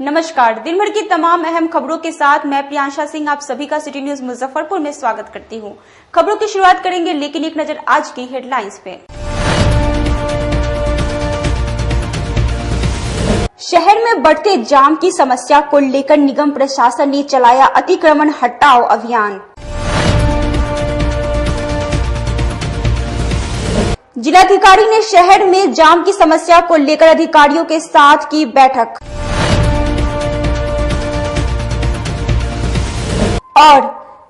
नमस्कार, दिन भर की तमाम अहम खबरों के साथ मैं प्रियांशा सिंह आप सभी का सिटी न्यूज मुजफ्फरपुर में स्वागत करती हूं। खबरों की शुरुआत करेंगे, लेकिन एक नजर आज की हेडलाइंस पे। शहर में बढ़ते जाम की समस्या को लेकर निगम प्रशासन ने चलाया अतिक्रमण हटाओ अभियान। जिलाधिकारी ने शहर में जाम की समस्या को लेकर अधिकारियों के साथ की बैठक। और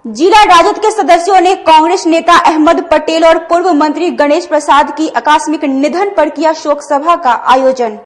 जिला राजद के सदस्यों ने कांग्रेस नेता अहमद पटेल और पूर्व मंत्री गणेश प्रसाद की आकस्मिक निधन पर किया शोक सभा का आयोजन।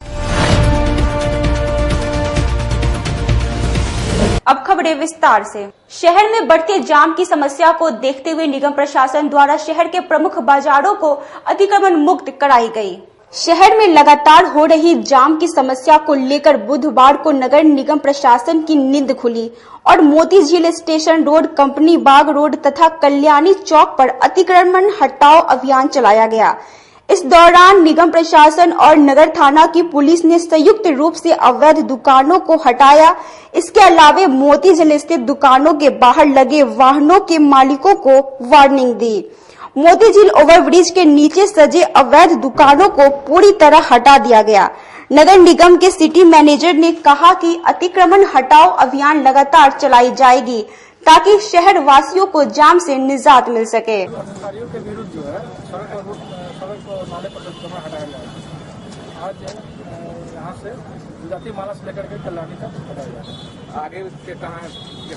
अब खबरें विस्तार से। शहर में बढ़ते जाम की समस्या को देखते हुए निगम प्रशासन द्वारा शहर के प्रमुख बाजारों को अतिक्रमण मुक्त कराई गई। शहर में लगातार हो रही जाम की समस्या को लेकर बुधवार को नगर निगम प्रशासन की नींद खुली और मोती झील स्टेशन रोड, कंपनी बाग रोड तथा कल्याणी चौक पर अतिक्रमण हटाओ अभियान चलाया गया। इस दौरान निगम प्रशासन और नगर थाना की पुलिस ने संयुक्त रूप से अवैध दुकानों को हटाया। इसके अलावा मोती झील स्थित दुकानों के बाहर लगे वाहनों के मालिकों को वार्निंग दी। मोती झील ओवरब्रिज के नीचे सजे अवैध दुकानों को पूरी तरह हटा दिया गया। नगर निगम के सिटी मैनेजर ने कहा कि अतिक्रमण हटाओ अभियान लगातार चलाई जाएगी ताकि शहर वासियों को जाम से निजात मिल सके। अधिकारियों के विरुद्ध जो है सड़क और नाले पर अतिक्रमण हटाया जाएगा। आज यहाँ से जाति माला से लेकर के कल्याणी तक हटाया जाएगा। आगे के कहाँ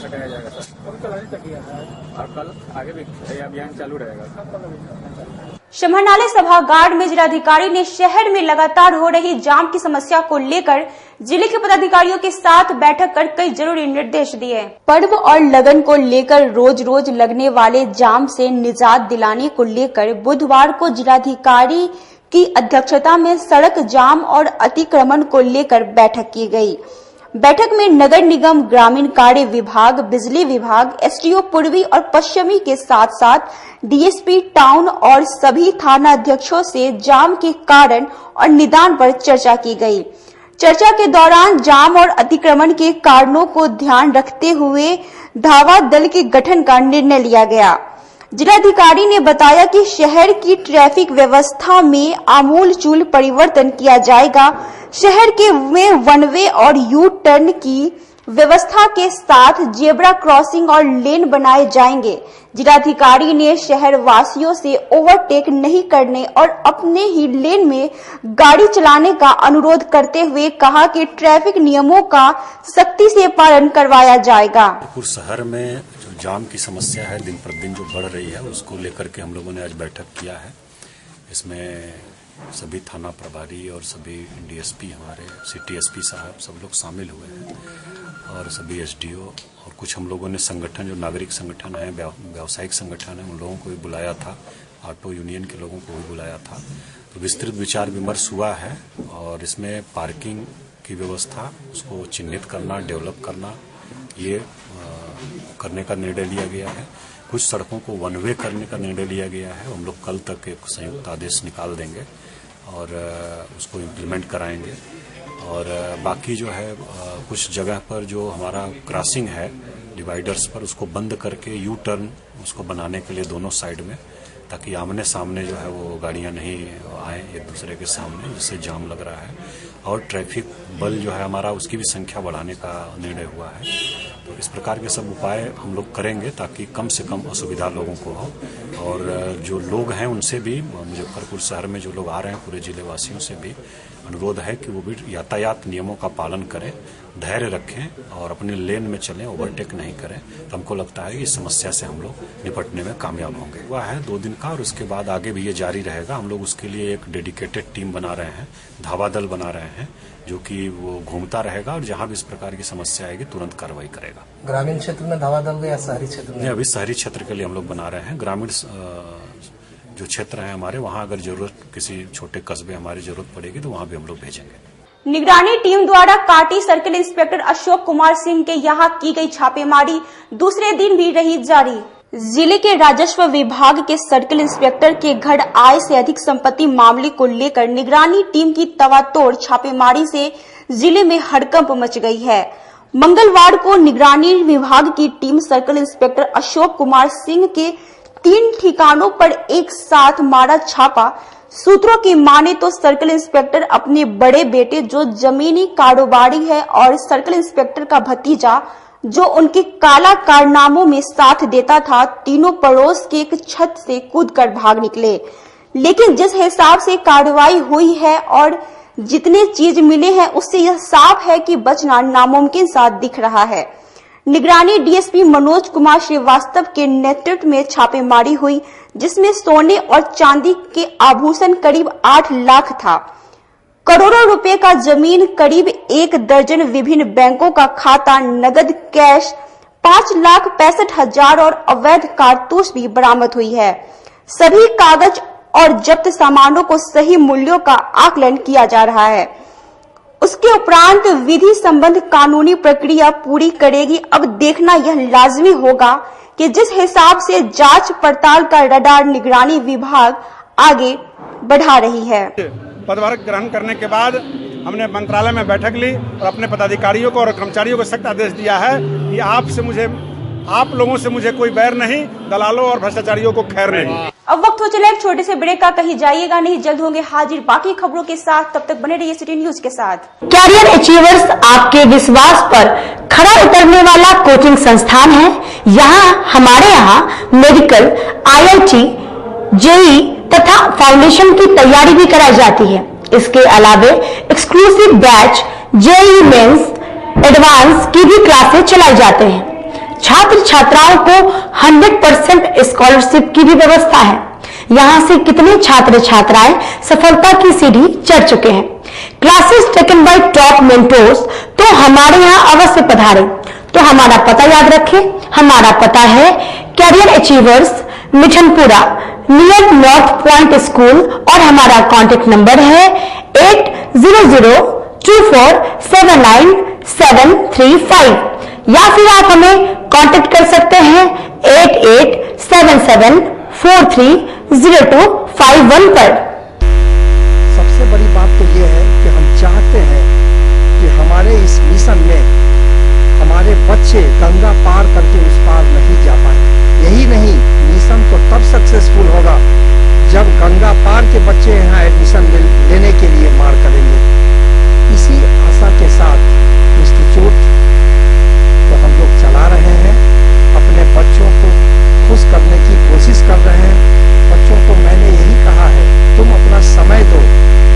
हटाया जाएगा सर? कभी कल्याणी तक ही आता है और कल आगे भी अभियान चालू रहेगा। समाहरणालय सभागार में जिलाधिकारी ने शहर में लगातार हो रही जाम की समस्या को लेकर जिले के पदाधिकारियों के साथ बैठक कर कई जरूरी निर्देश दिए। पर्व और लगन को लेकर रोज रोज लगने वाले जाम से निजात दिलाने को लेकर बुधवार को जिलाधिकारी की अध्यक्षता में सड़क जाम और अतिक्रमण को लेकर बैठक की गई। बैठक में नगर निगम, ग्रामीण कार्य विभाग, बिजली विभाग, एसडीओ पूर्वी और पश्चिमी के साथ साथ डीएसपी टाउन और सभी थाना अध्यक्षों से जाम के कारण और निदान पर चर्चा की गई। चर्चा के दौरान जाम और अतिक्रमण के कारणों को ध्यान रखते हुए धावा दल के गठन का निर्णय लिया गया। जिलाधिकारी ने बताया कि शहर की ट्रैफिक व्यवस्था में आमूलचूल परिवर्तन किया जाएगा। शहर के में वन वे और यू टर्न की व्यवस्था के साथ जेब्रा क्रॉसिंग और लेन बनाए जाएंगे। जिलाधिकारी ने शहर वासियों से ओवरटेक नहीं करने और अपने ही लेन में गाड़ी चलाने का अनुरोध करते हुए कहा कि ट्रैफिक नियमों का सख्ती से पालन करवाया जाएगा। शहर में जो जाम की समस्या है दिन प्रतिदिन जो बढ़ रही है, उसको लेकर के हम लोगों ने आज बैठक किया है। इसमें सभी थाना प्रभारी और सभी डीएसपी, हमारे सिटी एसपी साहब सब लोग शामिल हुए हैं और सभी एसडीओ और कुछ हम लोगों ने संगठन जो नागरिक संगठन है, व्यावसायिक संगठन है, उन लोगों को भी बुलाया था। ऑटो यूनियन के लोगों को भी बुलाया था। तो विस्तृत विचार विमर्श हुआ है और इसमें पार्किंग की व्यवस्था, उसको चिन्हित करना, डेवलप करना, ये करने का निर्णय लिया गया है। कुछ सड़कों को वन वे करने का निर्णय लिया गया है। हम लोग कल तक एक संयुक्त आदेश निकाल देंगे और उसको इम्प्लीमेंट कराएंगे। और बाकी जो है कुछ जगह पर जो हमारा क्रॉसिंग है डिवाइडर्स पर, उसको बंद करके यू टर्न उसको बनाने के लिए दोनों साइड में, ताकि आमने सामने जो है वो गाड़ियां नहीं आए एक दूसरे के सामने, जिससे जाम लग रहा है। और ट्रैफिक बल जो है हमारा, उसकी भी संख्या बढ़ाने का निर्णय हुआ है। तो इस प्रकार के सब उपाय हम लोग करेंगे ताकि कम से कम असुविधा लोगों को हो। और जो लोग हैं उनसे भी, मुजफ्फरपुर शहर में जो लोग आ रहे हैं, पूरे जिले वासियों से भी अनुरोध है कि वो भी यातायात नियमों का पालन करें, धैर्य रखें और अपने लेन में चलें, ओवरटेक नहीं करें। तो हमको लगता है कि इस समस्या से हम लोग निपटने में कामयाब होंगे। हुआ है 2 दिन का और उसके बाद आगे भी ये जारी रहेगा। हम लोग उसके लिए एक डेडिकेटेड टीम बना रहे हैं, धावा दल बना रहे हैं, जो कि वो घूमता रहेगा और जहां भी इस प्रकार की समस्या आएगी तुरंत कार्रवाई करेगा। ग्रामीण क्षेत्र में धावा दल या शहरी क्षेत्र में? अभी शहरी क्षेत्र के लिए हम लोग बना रहे हैं। ग्रामीण जो क्षेत्र है हमारे, वहां अगर जरूरत, किसी छोटे कस्बे हमारी जरूरत पड़ेगी तो वहां भी हम लोग भेजेंगे। निगरानी टीम द्वारा काटी सर्किल इंस्पेक्टर अशोक कुमार सिंह के यहाँ की गई छापेमारी दूसरे दिन भी रही जारी। जिले के राजस्व विभाग के सर्किल इंस्पेक्टर के घर आय से अधिक संपत्ति मामले को लेकर निगरानी टीम की तवातोड़ छापेमारी से जिले में हड़कंप मच गई है। मंगलवार को निगरानी विभाग की team circle inspector Ashok Kumar Singh के 3 ठिकानों पर एक साथ मारा छापा। सूत्रों की माने तो सर्किल इंस्पेक्टर अपने बड़े बेटे जो जमीनी कारोबारी है और सर्किल इंस्पेक्टर का भतीजा जो उनके काला कारनामों में साथ देता था, तीनों पड़ोस के एक छत से कूदकर भाग निकले। लेकिन जिस हिसाब से कार्रवाई हुई है और जितने चीज मिले हैं उससे यह साफ है कि बचना नामुमकिन सा दिख रहा है। निगरानी डीएसपी मनोज कुमार श्रीवास्तव के नेतृत्व में छापेमारी हुई, जिसमें सोने और चांदी के आभूषण करीब 8 लाख था, करोड़ों रुपए का जमीन, करीब 1 दर्जन विभिन्न बैंकों का खाता, नगद कैश 5,65,000 और अवैध कारतूस भी बरामद हुई है। सभी कागज और जब्त सामानों को सही मूल्यों का आकलन किया जा रहा है। उसके उपरांत विधि संबंध कानूनी प्रक्रिया पूरी करेगी। अब देखना यह लाजमी होगा कि जिस हिसाब से जांच पड़ताल का रडार निगरानी विभाग आगे बढ़ा रही है। पदभार ग्रहण करने के बाद हमने मंत्रालय में बैठक ली और अपने पदाधिकारियों को और कर्मचारियों को सख्त आदेश दिया है कि आप लोगों से मुझे कोई बैर नहीं, दलालों और भ्रष्टाचारियों को खैर नहीं। अब वक्त हो चला एक छोटे से ब्रेक का, कहीं जाइएगा नहीं, जल्द होंगे हाजिर बाकी खबरों के साथ। तब तक बने रहिए सिटी न्यूज के साथ। कैरियर अचीवर्स आपके विश्वास पर खरा उतरने वाला कोचिंग संस्थान है। हमारे यहाँ मेडिकल, IIT, JEE तथा फाउंडेशन की तैयारी भी कराई जाती है। इसके अलावे exclusive batch JEE mains, advance की भी क्लासेस चलाई जाते हैं। छात्र छात्राओं को 100% स्कॉलरशिप की भी व्यवस्था है। यहाँ से कितने छात्र छात्राएं सफलता की सीढ़ी चढ़ चुके हैं। Classes taken by top mentors, तो हमारे यहाँ अवश्य पधारें। तो हमारा पता याद रखें, हमारा पता है career achievers, Mithanpura, near north point school, और हमारा कॉन्टेक्ट नंबर है 8002479735, या फिर आप हमें कांटेक्ट कर सकते हैं 8877430251 पर। सबसे बड़ी बात तो ये है कि हम चाहते हैं कि हमारे इस मिशन में हमारे बच्चे गंगा पार करके उस पार नहीं जा पाए। यही नहीं, मिशन तो तब सक्सेसफुल होगा जब गंगा पार के बच्चे यहाँ एडमिशन लेने के लिए मार करेंगे। इसी आशा के साथ इंस्टीट्यूट तो हम लोग चला रहे हैं, अपने बच्चों को खुश करने की कोशिश कर रहे हैं। बच्चों को मैंने यही कहा है, तुम अपना समय दो,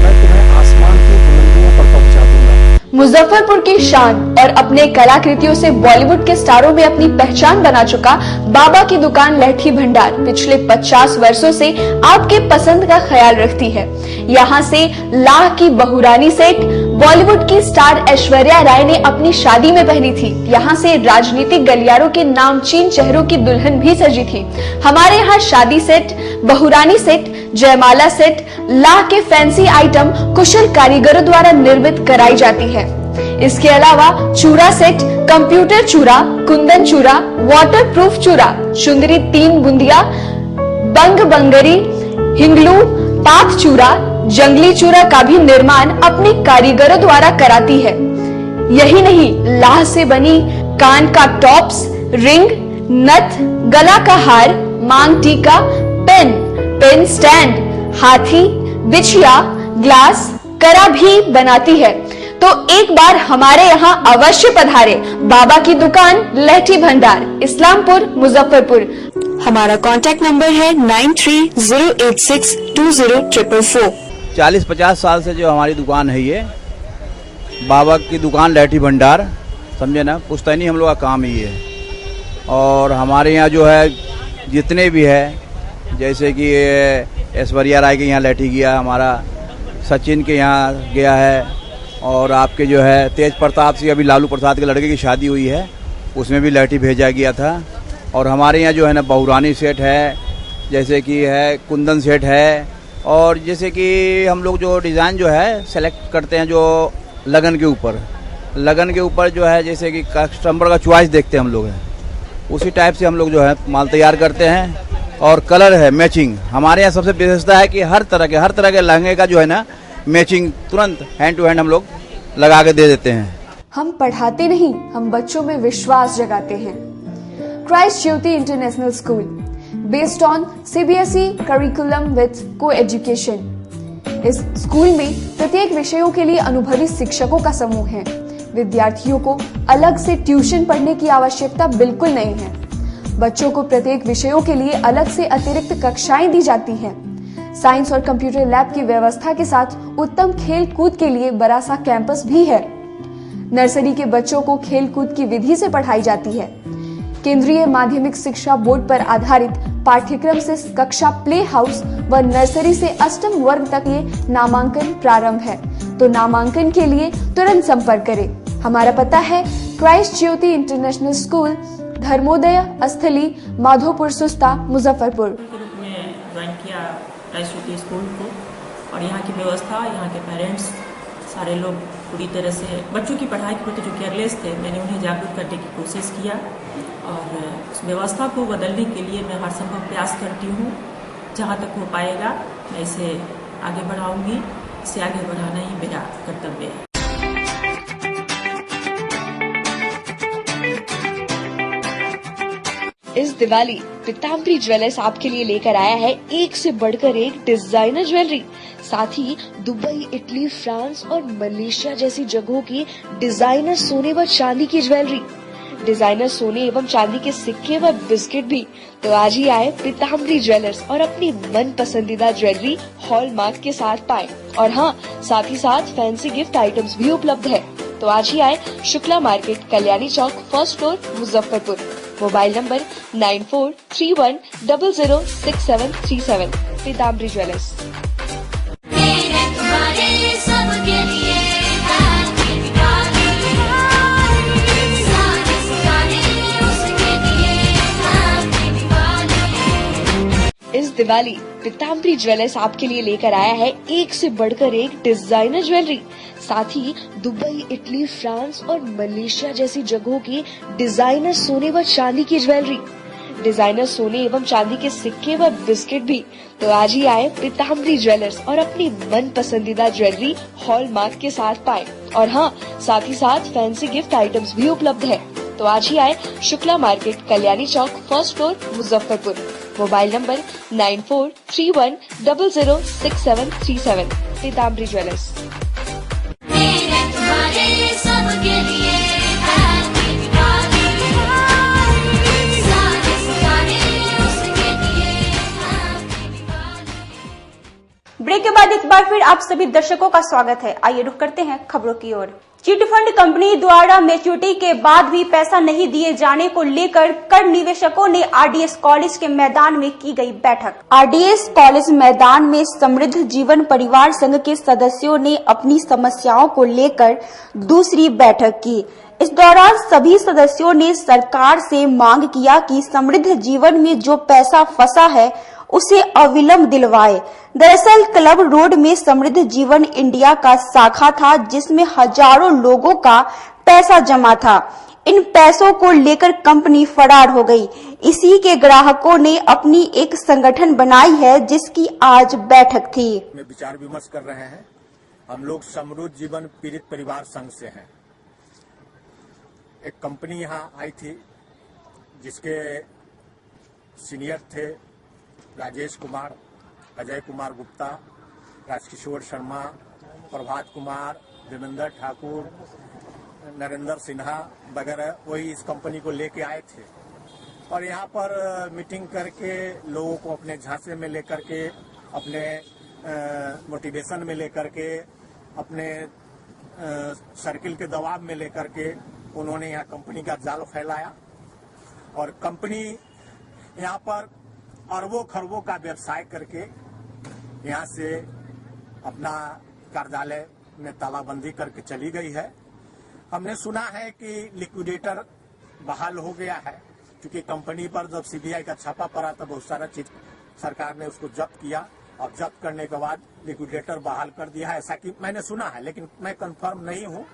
मैं तुम्हें आसमान की बुलंदियों पर पहुंचा दूंगा। मुजफ्फरपुर की शान और अपने कलाकृतियों से बॉलीवुड के स्टारों में अपनी पहचान बना चुका बाबा की दुकान लहठी भंडार पिछले 50 वर्षों से आपके पसंद का ख्याल रखती है। यहाँ से लाह की बहुरानी सेट बॉलीवुड की स्टार ऐश्वर्या राय ने अपनी शादी में पहनी थी। यहाँ से राजनीतिक गलियारों के नामचीन चेहरों की दुल्हन भी सजी थी। हमारे यहाँ शादी सेट, बहुरानी सेट, जयमाला सेट, लाह के फैंसी आइटम कुशल कारीगरों द्वारा निर्मित कराई जाती है। इसके अलावा चूड़ा सेट, कंप्यूटर चूड़ा, कुंदन चूड़ा, वाटरप्रूफ चूड़ा, चुंदरी 3 बुंदिया, बंग बंगरी, हिंगलू, पाक चूड़ा, जंगली चूड़ा का भी निर्माण अपने कारीगरों द्वारा कराती है। यही नहीं, लाह से बनी कान का टॉप्स, रिंग, नथ, गला का हार, मांग टीका, पेन स्टैंड, हाथी, बिछिया, ग्लास, करा भी बनाती है। तो एक बार हमारे यहाँ अवश्य पधारे। बाबा की दुकान लहठी भंडार, इस्लामपुर, मुजफ्फरपुर। हमारा कॉन्टेक्ट नंबर है 9308620444। 40-50 साल से जो हमारी दुकान है, ये बाबा की दुकान लहठी भंडार, समझे ना, पुश्तैनी हम लोग का काम ही है। और हमारे यहाँ जो है जितने भी है, जैसे कि ऐश्वर्या राय के यहाँ लहठी गया, हमारा सचिन के यहाँ गया है, और आपके जो है तेज प्रताप सिंह, अभी लालू प्रसाद के लड़के की शादी हुई है, उसमें भी लहठी भेजा गया था। और हमारे यहाँ जो है ना बहुरानी सेट है, जैसे कि है कुंदन सेट है, और जैसे कि हम लोग जो डिज़ाइन जो है सेलेक्ट करते हैं जो लगन के ऊपर जो है, जैसे कि कस्टमर का चॉइस देखते हैं हम लोग हैं, उसी टाइप से हम लोग जो है माल तैयार करते हैं। और कलर है मैचिंग, हमारे यहाँ सबसे विशेषता है कि हर तरह के लहंगे का जो है ना मैचिंग तुरंत हैंड टू हैंड हम लोग लगा के दे देते हैं। हम पढ़ाते नहीं, हम बच्चों में विश्वास जगाते हैं। Christ Jyoti international school, based on CBSE curriculum with को एजुकेशन। इस स्कूल में प्रत्येक विषयों के लिए अनुभवी शिक्षकों का समूह है। विद्यार्थियों को अलग से ट्यूशन पढ़ने की आवश्यकता बिल्कुल नहीं है। बच्चों को प्रत्येक विषयों के लिए अलग से अतिरिक्त कक्षाएं दी जाती हैं। साइंस और कंप्यूटर लैब की व्यवस्था के साथ उत्तम खेल कूद के लिए बड़ा सा कैंपस भी है। नर्सरी के बच्चों को खेल कूद की विधि से पढ़ाई जाती है। केंद्रीय माध्यमिक शिक्षा बोर्ड पर आधारित पाठ्यक्रम से कक्षा प्ले हाउस व नर्सरी से अष्टम वर्ग तक ये नामांकन प्रारंभ है। तो नामांकन के लिए तुरंत संपर्क करें। हमारा पता है क्राइस्ट ज्योति इंटरनेशनल स्कूल, धर्मोदय स्थली, माधोपुर सुस्ता, मुजफ्फरपुर। के रूप में ज्वाइन किया क्राइस्ट ज्योति स्कूल को, और यहाँ की व्यवस्था, यहाँ के पेरेंट्स सारे लोग पूरी तरह से बच्चों की पढ़ाई के प्रति जो केयरलेस थे, मैंने उन्हें जागरूक करने की कोशिश किया और उस व्यवस्था को बदलने के लिए मैं हर संभव प्रयास करती हूँ। जहाँ तक हो पाएगा मैं इसे आगे बढ़ाऊंगी। इसे आगे बढ़ाना ही मेरा कर्तव्य है। इस दिवाली पीताम्बरी ज्वेलर्स आपके लिए लेकर आया है एक से बढ़कर एक डिजाइनर ज्वेलरी, साथ ही दुबई, इटली, फ्रांस और मलेशिया जैसी जगहों की डिजाइनर सोने व चांदी की ज्वेलरी, डिजाइनर सोने एवं चांदी के सिक्के व बिस्किट भी। तो आज ही आए पीताम्बरी ज्वेलर्स और अपनी मन पसंदीदा ज्वेलरी हॉलमार्क के साथ पाएं। और हाँ, साथ ही साथ फैंसी गिफ्ट आइटम्स भी उपलब्ध है। तो आज ही आए Shukla market, Kalyani Chowk, first floor, Muzaffarpur. Mobile number 9431006737। Pitambari jewellers. इस दिवाली पीताम्बरी ज्वेलर्स आपके लिए लेकर आया है एक से बढ़कर एक डिजाइनर ज्वेलरी, साथ ही दुबई, इटली, फ्रांस और मलेशिया जैसी जगहों की डिजाइनर सोने व चांदी की ज्वेलरी, डिजाइनर सोने एवं चांदी के सिक्के व बिस्किट भी। तो आज ही आए पीताम्बरी ज्वेलर्स और अपनी मन पसंदीदा ज्वेलरी हॉलमार्क के साथ पाएं। और हाँ, साथ ही साथ फैंसी गिफ्ट आइटम्स भी उपलब्ध है। तो आज ही आए Shukla market, Kalyani Chowk, first floor, Muzaffarpur. Mobile number 9431006737। Pitambari jewellers. Break के बाद एक बार फिर आप सभी दर्शकों का स्वागत है। आइए रुक करते हैं खबरों की ओर। चिटफंड कंपनी द्वारा मैच्योरिटी के बाद भी पैसा नहीं दिए जाने को लेकर कर निवेशकों ने RDS कॉलेज के मैदान में की गई बैठक। RDS कॉलेज मैदान में समृद्ध जीवन परिवार संघ के सदस्यों ने अपनी समस्याओं को लेकर दूसरी बैठक की। इस दौरान सभी सदस्यों ने सरकार से मांग किया कि समृद्ध जीवन में जो पैसा फंसा है उसे अविलंब दिलवाए। दरअसल क्लब रोड में समृद्ध जीवन इंडिया का शाखा था जिसमें हजारों लोगों का पैसा जमा था। इन पैसों को लेकर कंपनी फरार हो गई। इसी के ग्राहकों ने अपनी एक संगठन बनाई है जिसकी आज बैठक थी। में विचार विमर्श कर रहे हैं। हम लोग समृद्ध जीवन पीड़ित परिवार संघ से हैं। एक कंपनी यहाँ आई थी जिसके सीनियर थे राजेश कुमार, अजय कुमार गुप्ता, राजकिशोर शर्मा, प्रभात कुमार, देवेंद्र ठाकुर, नरेंद्र सिन्हा वगैरह, वही इस कंपनी को लेके आए थे और यहाँ पर मीटिंग करके लोगों को अपने झांसे में लेकर के, अपने मोटिवेशन में लेकर के, अपने सर्किल के दबाव में लेकर के उन्होंने यहाँ कंपनी का जाल फैलाया और कंपनी यहाँ पर अरबों खरबों का व्यवसाय करके यहाँ से अपना कार्यालय में तालाबंदी करके चली गई है। हमने सुना है कि लिक्विडेटर बहाल हो गया है, क्योंकि कंपनी पर जब CBI का छापा पड़ा तब बहुत सारा चीज सरकार ने उसको जब्त किया और जब्त करने के बाद लिक्विडेटर बहाल कर दिया है, ऐसा कि मैंने सुना है, लेकिन मैं कंफर्म नहीं हूँ।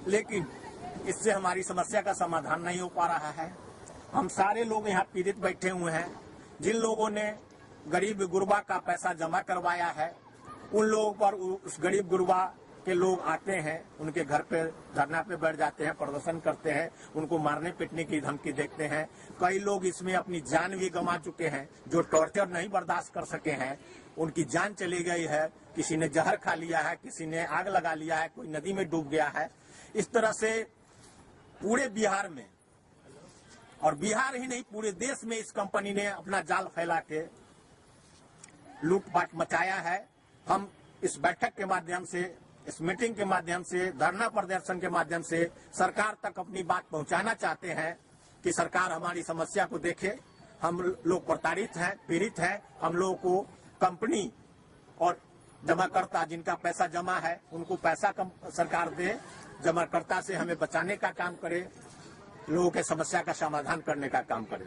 लेकिन इससे हमारी समस्या का समाधान नहीं हो पा रहा है। हम सारे लोग यहाँ पीड़ित बैठे हुए हैं। जिन लोगों ने गरीब गुरबा का पैसा जमा करवाया है, उन लोगों पर उस गरीब गुरबा के लोग आते हैं, उनके घर पे धरना पे बैठ जाते हैं, प्रदर्शन करते हैं, उनको मारने पीटने की धमकी देते हैं। कई लोग इसमें अपनी जान भी गंवा चुके हैं, जो टॉर्चर नहीं बर्दाश्त कर सके हैं, उनकी जान चली गई है। किसी ने जहर खा लिया है, किसी ने आग लगा लिया है, कोई नदी में डूब गया है। इस तरह से पूरे बिहार में, और बिहार ही नहीं पूरे देश में इस कंपनी ने अपना जाल फैला के लूटपाट मचाया है। हम इस बैठक के माध्यम से, इस मीटिंग के माध्यम से, धरना प्रदर्शन के माध्यम से सरकार तक अपनी बात पहुंचाना चाहते हैं कि सरकार हमारी समस्या को देखे। हम लोग प्रताड़ित हैं, पीड़ित हैं। हम लोगों को कंपनी और जमाकर्ता जिनका पैसा जमा है उनको पैसा सरकार दे, जमाकर्ता से हमें बचाने का काम करे, लोगों के समस्या का समाधान करने का काम करे।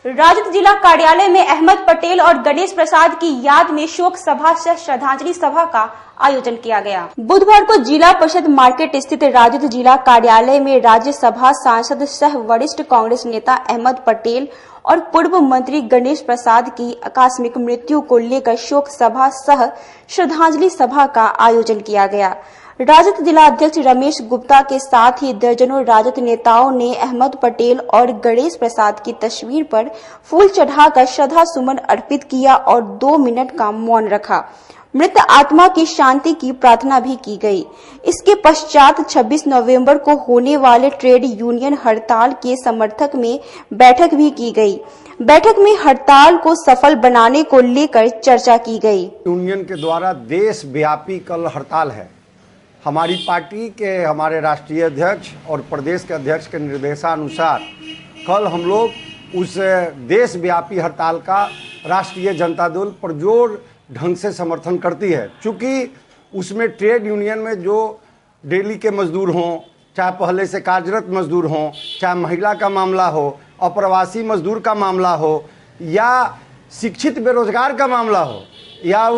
राजद जिला कार्यालय में अहमद पटेल और गणेश प्रसाद की याद में शोक सभा सह श्रद्धांजलि सभा का आयोजन किया गया। बुधवार को जिला परिषद मार्केट स्थित राजद जिला कार्यालय में राज्यसभा सांसद सह वरिष्ठ कांग्रेस नेता अहमद पटेल और पूर्व मंत्री गणेश प्रसाद की आकस्मिक मृत्यु को लेकर शोक सभा सह श्रद्धांजलि सभा का आयोजन किया गया। राजद जिला अध्यक्ष रमेश गुप्ता के साथ ही दर्जनों राजद नेताओं ने अहमद पटेल और गणेश प्रसाद की तस्वीर पर फूल चढ़ाकर श्रद्धा सुमन अर्पित किया और 2 मिनट का मौन रखा। मृत आत्मा की शांति की प्रार्थना भी की गई। इसके पश्चात 26 नवंबर को होने वाले ट्रेड यूनियन हड़ताल के समर्थक में बैठक भी की गई। बैठक में हड़ताल को सफल बनाने को लेकर चर्चा की गई। यूनियन के द्वारा देश व्यापी कल हड़ताल है। हमारी पार्टी के हमारे राष्ट्रीय अध्यक्ष और प्रदेश के अध्यक्ष के निर्देशानुसार कल हम लोग उस देशव्यापी हड़ताल का राष्ट्रीय जनता दल पुरजोर ढंग से समर्थन करती है। चूँकि उसमें ट्रेड यूनियन में जो डेली के मजदूर हों, चाहे पहले से कार्यरत मजदूर हों, चाहे महिला का मामला हो, अप्रवासी मजदूर का मामला हो, या शिक्षित बेरोजगार का मामला हो, या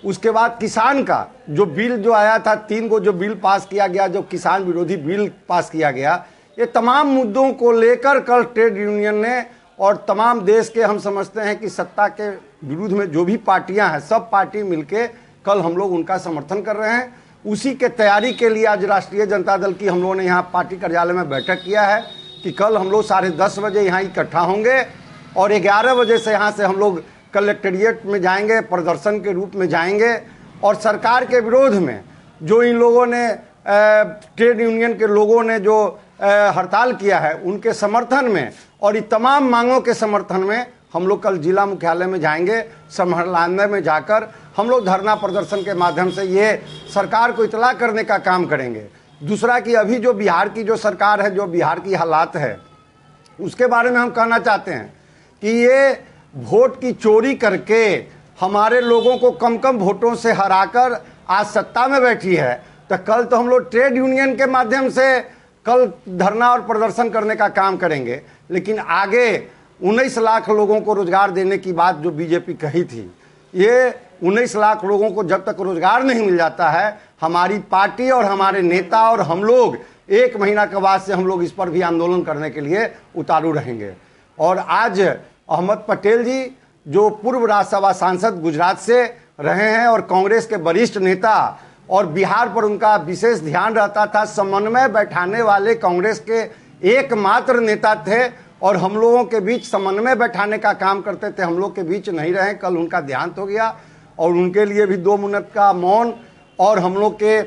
उसके बाद किसान का जो बिल जो आया था, 3 को जो बिल पास किया गया, जो किसान विरोधी बिल पास किया गया, ये तमाम मुद्दों को लेकर कल ट्रेड यूनियन ने और तमाम देश के, हम समझते हैं कि सत्ता के विरुद्ध में जो भी पार्टियां हैं, सब पार्टी मिलके कल हम लोग उनका समर्थन कर रहे हैं। उसी के तैयारी के लिए आज राष्ट्रीय जनता दल की हम लोगों ने यहाँ पार्टी कार्यालय में बैठक किया है कि कल हम लोग 10:30 बजे यहाँ इकट्ठा होंगे और 11 बजे से यहाँ से हम लोग कलेक्ट्रेट में जाएंगे, प्रदर्शन के रूप में जाएंगे और सरकार के विरोध में जो इन लोगों ने ट्रेड यूनियन के लोगों ने जो हड़ताल किया है उनके समर्थन में और इन तमाम मांगों के समर्थन में हम लोग कल जिला मुख्यालय में जाएंगे। समाहरणालय में जाकर हम लोग धरना प्रदर्शन के माध्यम से ये सरकार को इतला करने का काम करेंगे। दूसरा कि अभी जो बिहार की जो सरकार है, जो बिहार की हालात है, उसके बारे में हम कहना चाहते हैं कि ये वोट की चोरी करके हमारे लोगों को कम कम वोटों से हराकर आज सत्ता में बैठी है। तो कल तो हम लोग ट्रेड यूनियन के माध्यम से कल धरना और प्रदर्शन करने का काम करेंगे, लेकिन आगे 19 लाख लोगों को रोजगार देने की बात जो बीजेपी कही थी, ये 19 लाख लोगों को जब तक रोजगार नहीं मिल जाता है, हमारी पार्टी और हमारे नेता और हम लोग 1 महीना के बाद से हम लोग इस पर भी आंदोलन करने के लिए उतारू रहेंगे। और आज अहमद पटेल जी जो पूर्व राज्यसभा सांसद गुजरात से रहे हैं और कांग्रेस के वरिष्ठ नेता और बिहार पर उनका विशेष ध्यान रहता था, समन्वय बैठाने वाले कांग्रेस के एकमात्र नेता थे और हम लोगों के बीच समन्वय बैठाने का काम करते थे, हम लोग के बीच नहीं रहे। कल उनका देहांत हो गया और उनके लिए भी 2 मिनट का मौन। और हम लोग के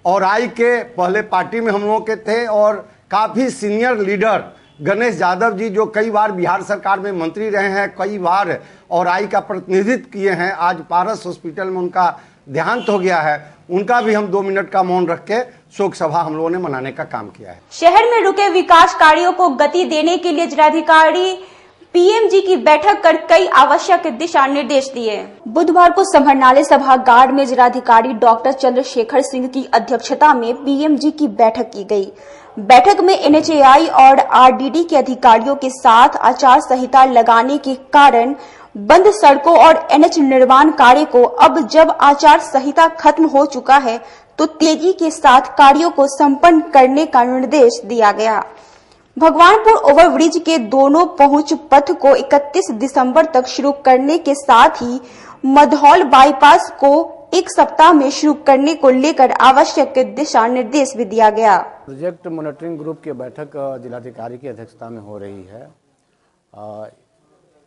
और आई के पहले पार्टी में हम लोग के थे और काफ़ी सीनियर लीडर गणेश यादव जी जो कई बार बिहार सरकार में मंत्री रहे हैं, कई बार और आई का प्रतिनिधित्व किए हैं, आज पारस हॉस्पिटल में उनका देहांत हो गया है, उनका भी हम 2 मिनट का मौन रख के शोक सभा हम लोगों ने मनाने का काम किया है। शहर में रुके विकास कार्यों को गति देने के लिए जिलाधिकारी पीएमजी की बैठक कर कई आवश्यक दिशा निर्देश दिए। बुधवार को समाहरणालय सभागार में जिलाधिकारी डॉक्टर चंद्रशेखर सिंह की अध्यक्षता में पीएमजी की बैठक की गई। बैठक में NHAI और RDD के अधिकारियों के साथ आचार संहिता लगाने के कारण बंद सड़कों और NH निर्माण कार्य को अब जब आचार संहिता खत्म हो चुका है तो तेजी के साथ कार्यों को संपन्न करने का निर्देश दिया गया। भगवानपुर ओवरब्रिज के दोनों पहुंच पथ को 31 दिसंबर तक शुरू करने के साथ ही मधौल बाईपास को एक सप्ताह में शुरू करने को लेकर आवश्यक दिशा निर्देश भी दिया गया। प्रोजेक्ट मॉनिटरिंग ग्रुप की बैठक जिलाधिकारी की अध्यक्षता में हो रही है।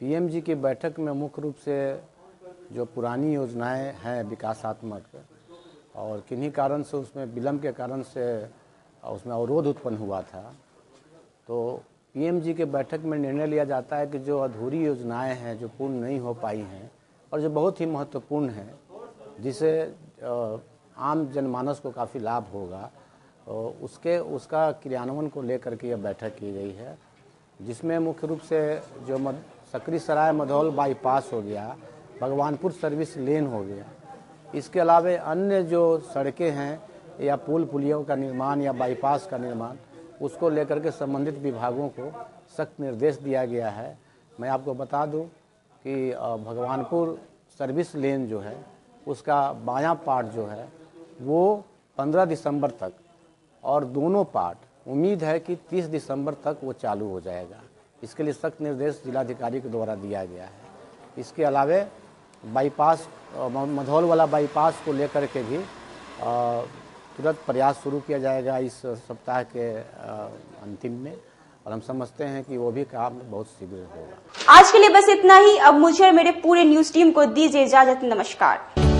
PMG की बैठक में मुख्य रूप से जो पुरानी योजनाएं हैं विकासात्मक और किन्हीं कारण से उसमें विलम्ब के कारण से उसमें अवरोध उत्पन्न हुआ था, तो PMG के बैठक में निर्णय लिया जाता है कि जो अधूरी योजनाएं हैं जो पूर्ण नहीं हो पाई हैं और जो बहुत ही महत्वपूर्ण हैं जिसे आम जनमानस को काफ़ी लाभ होगा, तो उसका क्रियान्वयन को लेकर के यह बैठक की गई है, जिसमें मुख्य रूप से जो सकरी सराय मधौल बाईपास हो गया, भगवानपुर सर्विस लेन हो गया, इसके अलावा अन्य जो सड़कें हैं या पुल पुलियों का निर्माण या बाईपास का निर्माण, उसको लेकर के संबंधित विभागों को सख्त निर्देश दिया गया है। मैं आपको बता दूं कि भगवानपुर सर्विस लेन जो है उसका बायां पार्ट जो है वो 15 दिसंबर तक और दोनों पार्ट उम्मीद है कि 30 दिसंबर तक वो चालू हो जाएगा। इसके लिए सख्त निर्देश जिलाधिकारी के द्वारा दिया गया है। इसके अलावा बाईपास मधौल वाला बाईपास को लेकर के भी तुरंत प्रयास शुरू किया जाएगा इस सप्ताह के अंतिम में, और हम समझते हैं कि वो भी काम बहुत शीघ्र होगा। आज के लिए बस इतना ही। अब मुझे और मेरे पूरे न्यूज टीम को दीजिए इजाजत। नमस्कार।